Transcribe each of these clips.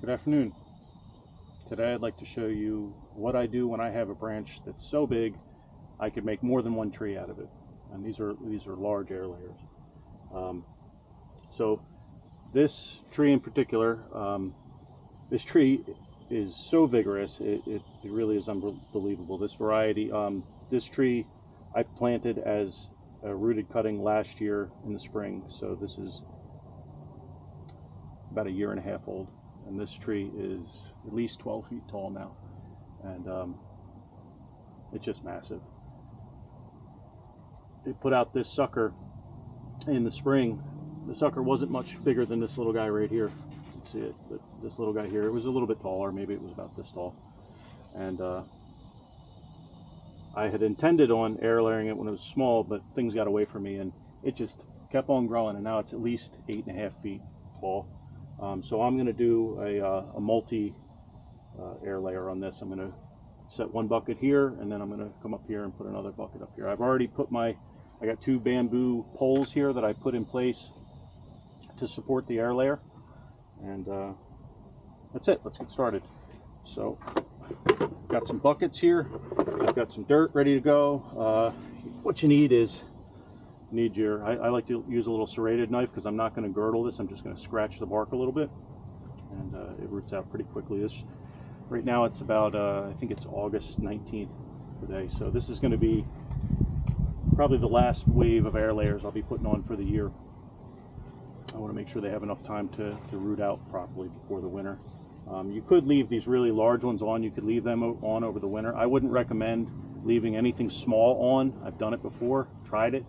Good afternoon. Today I'd like to show you what I do when I have a branch that's so big I could make more than one tree out of it. And these are large air layers. So this tree in particular, this tree is so vigorous, it really is unbelievable. This variety, this tree I planted as a rooted cutting last year in the spring. So this is about a year and a half old. And this tree is at least 12 feet tall now, and it's just massive. It put out this sucker in the spring. The sucker wasn't much bigger than this little guy right here. You can see it, but this little guy here, it was a little bit taller, maybe it was about this tall. And I had intended on air layering it when it was small, but things got away from me, and it just kept on growing, and now it's at least 8.5 feet tall. So I'm going to do a multi air layer on this. I'm going to set one bucket here, and then I'm going to come up here and put another bucket up here. I've already put I got 2 bamboo poles here that I put in place to support the air layer, and that's it. Let's get started. So I've got some buckets here. I've got some dirt ready to go. What you need is I like to use a little serrated knife because I'm not going to girdle this. I'm just going to scratch the bark a little bit, and it roots out pretty quickly. Right now it's about I think it's August 19th today, so this is going to be probably the last wave of air layers I'll be putting on for the year. I want to make sure they have enough time to root out properly before the winter. You could leave these really large ones on. You could leave them on over the winter. I wouldn't recommend leaving anything small on. I've done it before, tried it.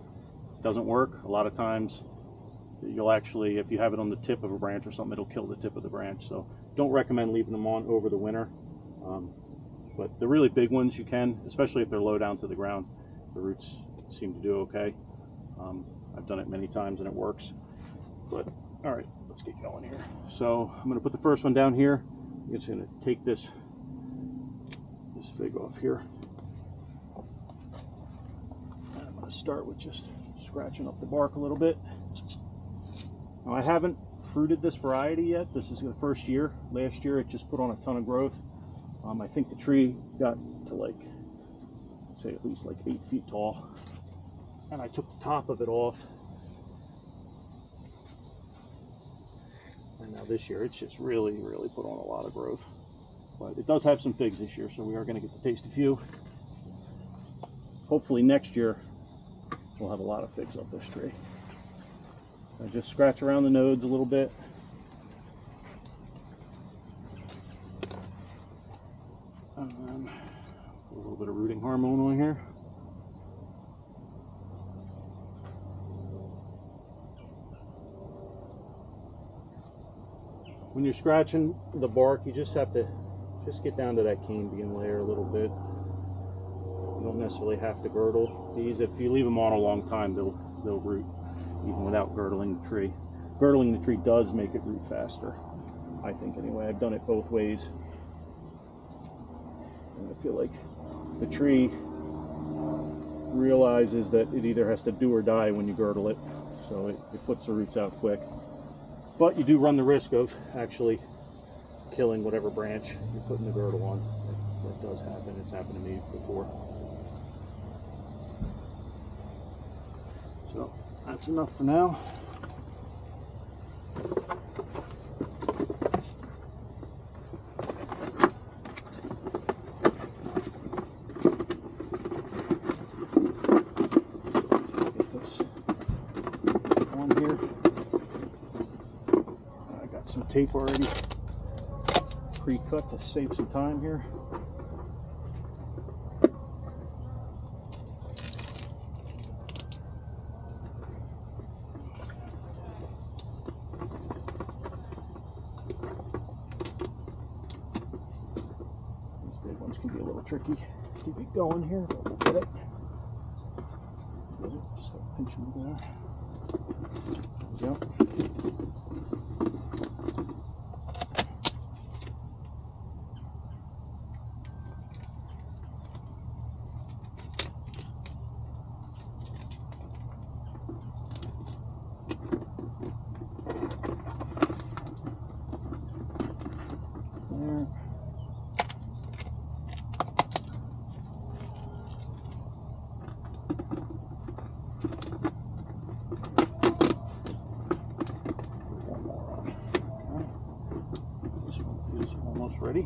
Doesn't work. A lot of times you'll actually, if you have it on the tip of a branch or something, it'll kill the tip of the branch. So don't recommend leaving them on over the winter. But the really big ones you can, especially if they're low down to the ground. The roots seem to do okay. I've done it many times and it works. But all right, let's get going here. So I'm going to put the first one down here. I'm just going to take this fig off here. And I'm going to start with just scratching up the bark a little bit. Now I haven't fruited this variety yet. This is the first year. Last year it just put on a ton of growth. I think the tree got to let's say at least 8 feet tall. And I took the top of it off. And now this year it's just really put on a lot of growth. But it does have some figs this year, so we are going to get to taste a few. Hopefully next year we'll have a lot of figs off this tree. I just scratch around the nodes a little bit. A little bit of rooting hormone on here. When you're scratching the bark, you just have to get down to that cane bean layer a little bit. You don't necessarily have to girdle these. If you leave them on a long time, they'll root even without girdling the tree. Girdling the tree does make it root faster, I think anyway. I've done it both ways. And I feel like the tree realizes that it either has to do or die when you girdle it, so it puts the roots out quick. But you do run the risk of actually killing whatever branch you're putting the girdle on. That does happen. It's happened to me before. So that's enough for now. Get this on here. I got some tape already pre-cut to save some time here. Can be a little tricky to keep it going here, but we'll get it. Start pinching it there. There we go. there. One more on. Okay. This one is almost ready.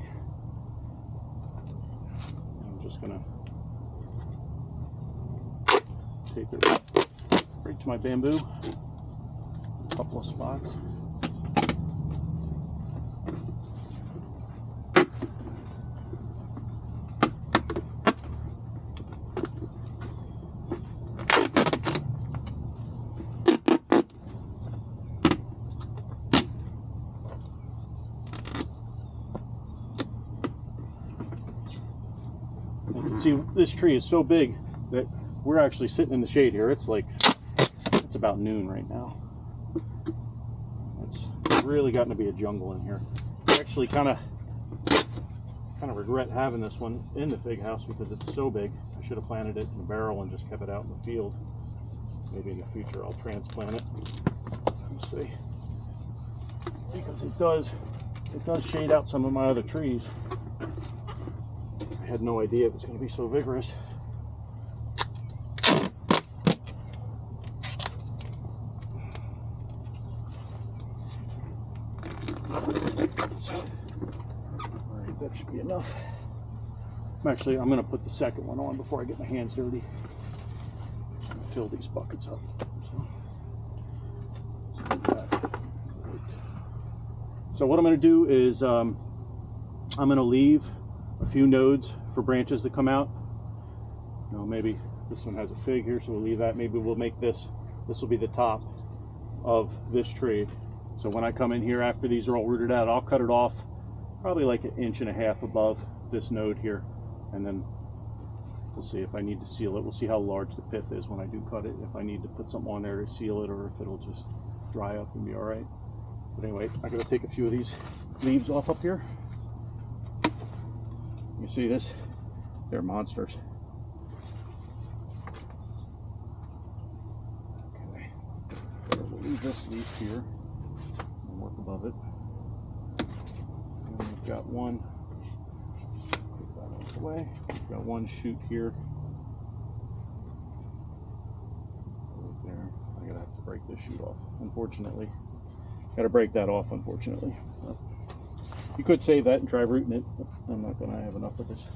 I'm just gonna take it right to my bamboo. A couple of spots. You can see this tree is so big that we're actually sitting in the shade here. It's about noon right now. It's really gotten to be a jungle in here. I actually kind of regret having this one in the fig house because it's so big. I should have planted it in a barrel and just kept it out in the field. Maybe in the future I'll transplant it. Let's see, because it does shade out some of my other trees. I had no idea it was going to be so vigorous. Alright, that should be enough. I'm going to put the second one on before I get my hands dirty. Fill these buckets up. So what I'm going to do is I'm going to leave a few nodes for branches to come out. You know, maybe this one has a fig here, so we'll leave that. Maybe we'll make this will be the top of this tree. So when I come in here after these are all rooted out, I'll cut it off probably like 1.5 inches above this node here, and then we'll see if I need to seal it. We'll see how large the pith is when I do cut it, if I need to put something on there to seal it, or if it'll just dry up and be all right. But anyway, I'm going to take a few of these leaves off up here. You see this? They're monsters. Okay, so we'll leave this leaf here and work above it. And we've got one. Put that out of the way. We've got one shoot here. Right there. I'm gonna have to break this shoot off, unfortunately. Got to break that off, unfortunately. But you could save that and try rooting it, but I'm not going to have enough of this.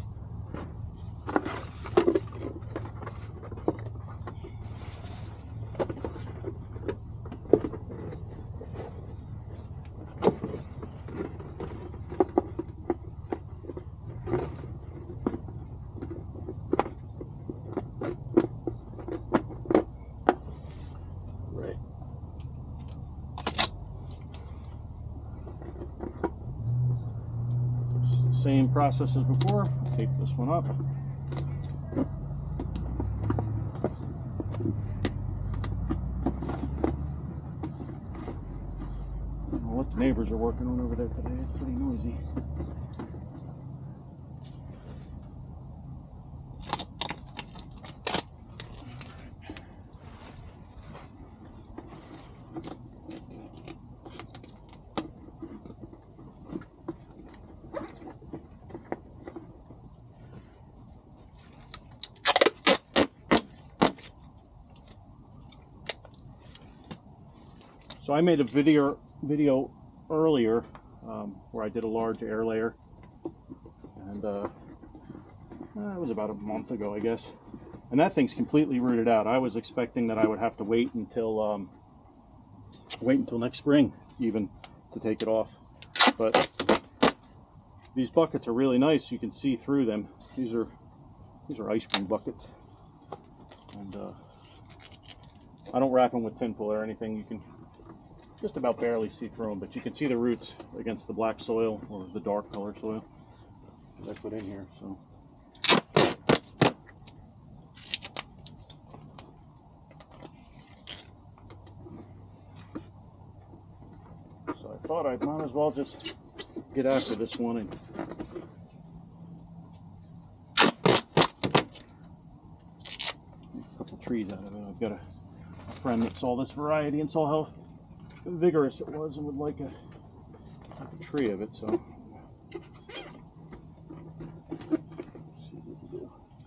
Right. Same process as before. Tape this one up. I don't know what the neighbors are working on over there today. It's pretty noisy. So I made a video earlier where I did a large air layer, and it was about a month ago, I guess. And that thing's completely rooted out. I was expecting that I would have to wait until next spring even to take it off. But these buckets are really nice. You can see through them. These are ice cream buckets, and I don't wrap them with tinfoil or anything. You can just about barely see through them, but you can see the roots against the black soil or the dark colored soil that I put in here. So I thought I might as well just get after this one and a couple trees out of it. I've got a friend that saw this variety and saw how vigorous it was and would like a tree of it, so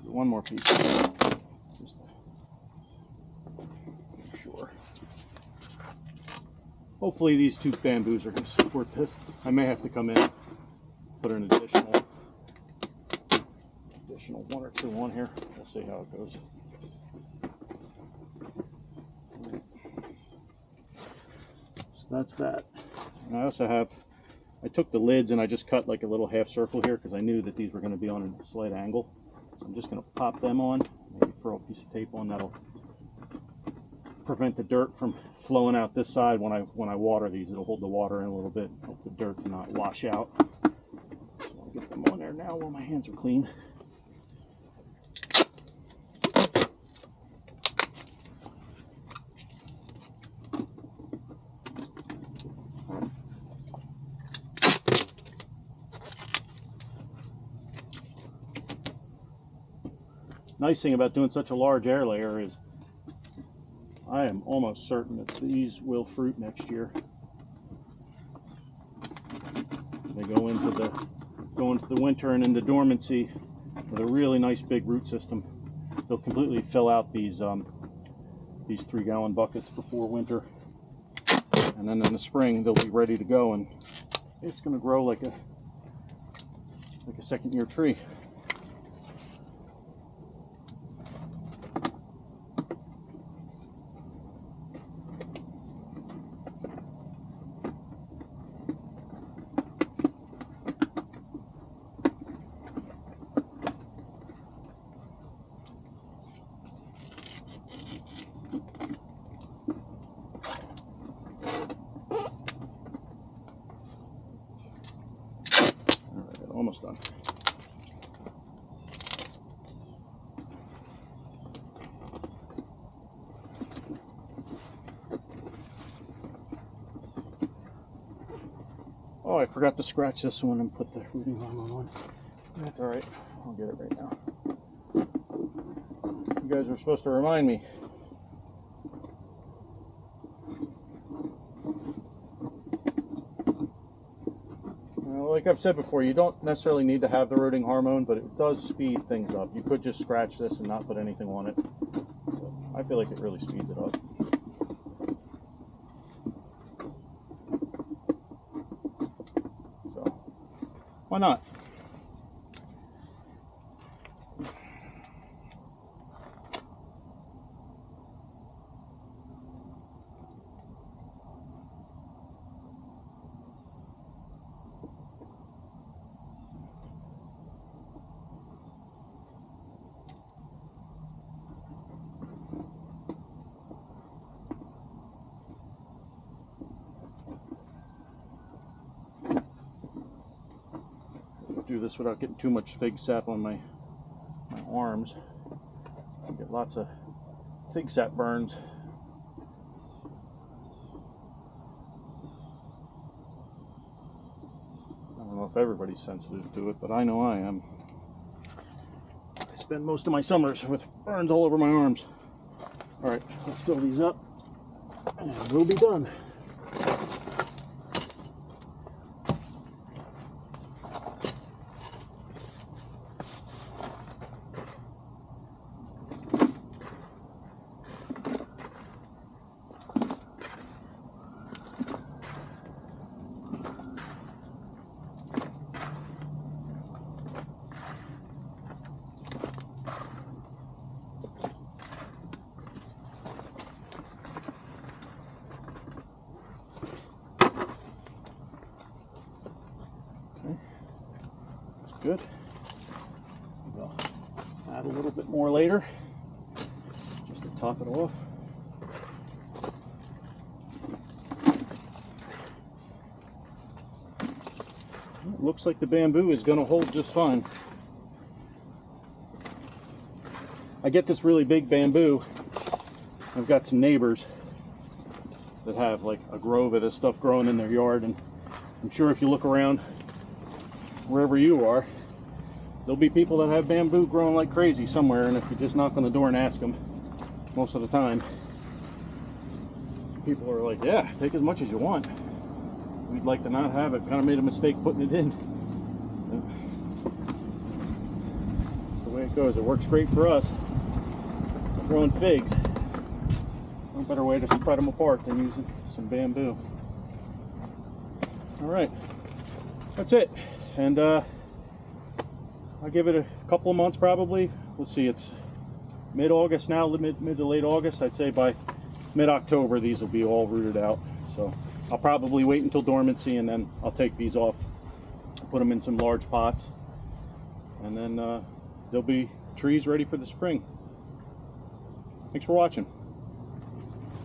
One more piece. Just make sure. Hopefully these two bamboos are going to support this. I may have to come in, put an additional one or two on here. We'll see how it goes. So that's that. And I also have, I took the lids and I just cut like a little half circle here because I knew that these were going to be on a slight angle. So I'm just going to pop them on, maybe throw a piece of tape on that'll prevent the dirt from flowing out this side. When I water these, it'll hold the water in a little bit, help the dirt to not wash out. So I'll get them on there now while my hands are clean. Nice thing about doing such a large air layer is I am almost certain that these will fruit next year. They go into the winter and into dormancy with a really nice big root system. They'll completely fill out these 3-gallon buckets before winter, and then in the spring they'll be ready to go, and it's going to grow like a second-year tree. Almost done. Oh, I forgot to scratch this one and put the rooting hormone on. That's all right. I'll get it right now. You guys were supposed to remind me. Like I've said before, you don't necessarily need to have the rooting hormone, but it does speed things up. You could just scratch this and not put anything on it. But I feel like it really speeds it up. So, why not? Do this without getting too much fig sap on my arms. I get lots of fig sap burns. I don't know if everybody's sensitive to it, but I know I am. I spend most of my summers with burns all over my arms. All right, let's fill these up and we'll be done. Good. We'll add a little bit more later, just to top it off. It looks like the bamboo is going to hold just fine. I get this really big bamboo. I've got some neighbors that have like a grove of this stuff growing in their yard, and I'm sure if you look around wherever you are, there'll be people that have bamboo growing like crazy somewhere, and if you just knock on the door and ask them, most of the time people are like, yeah, take as much as you want. We'd like to not have it. Kind of made a mistake putting it in. That's the way it goes. It works great for us. We're growing figs. No better way to spread them apart than using some bamboo. All right, that's it. And I'll give it a couple of months probably. Let's see, it's mid-August now, mid to late August. I'd say by mid-October these will be all rooted out. So I'll probably wait until dormancy, and then I'll take these off, put them in some large pots, and then they'll be trees ready for the spring. Thanks for watching.